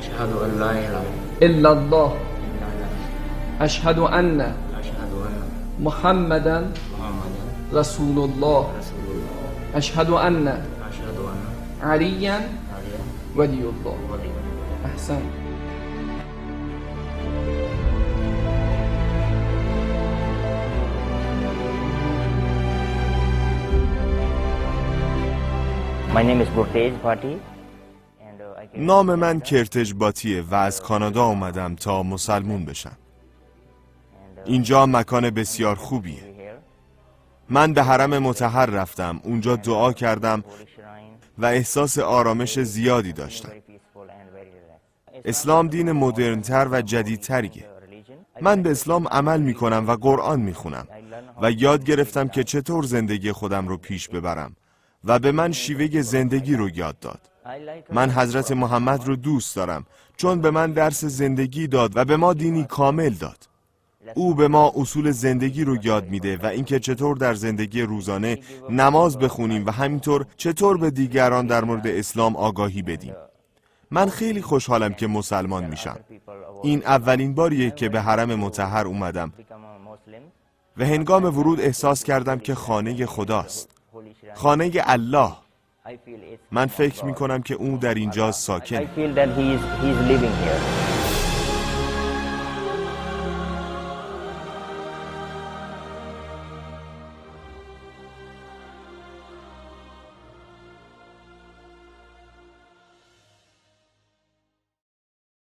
أشهد أن لا إله إلا الله إلا الله أشهد أن أشهد أن محمدا محمدا رسول الله رسول الله أشهد أن أشهد أن عليا عليا ولي الله. ولي الله. أحسن. My name is Burtej Bhatti and I came نام من کرتج باتیه و از کانادا اومدم تا مسلمون بشم. اینجا مکان بسیار خوبیه. here. من به حرم مطهر رفتم، اونجا دعا کردم Holy shrine, و احساس آرامش زیادی داشتم. very peaceful and very relaxed. اسلام دین مدرن‌تر و جدیدتریه. Religion. من به اسلام عمل میکنم و قرآن میخونم و یاد گرفتم که چطور زندگی خودم رو پیش ببرم و به من شیوه زندگی رو یاد داد. I like من حضرت محمد رو دوست دارم چون به من درس زندگی داد و به ما دینی کامل داد. او به ما اصول زندگی رو یاد میده و اینکه چطور در زندگی روزانه نماز بخونیم و همینطور چطور به دیگران در مورد اسلام آگاهی بدیم. من خیلی خوشحالم که مسلمان میشم. این اولین باریه که به حرم مطهر اومدم become a Muslim. و هنگام ورود احساس کردم که خانه خداست، Holy shrine. خانه الله. I feel it's من فکر میکنم که او در اینجا I ساکن. feel that he is living here.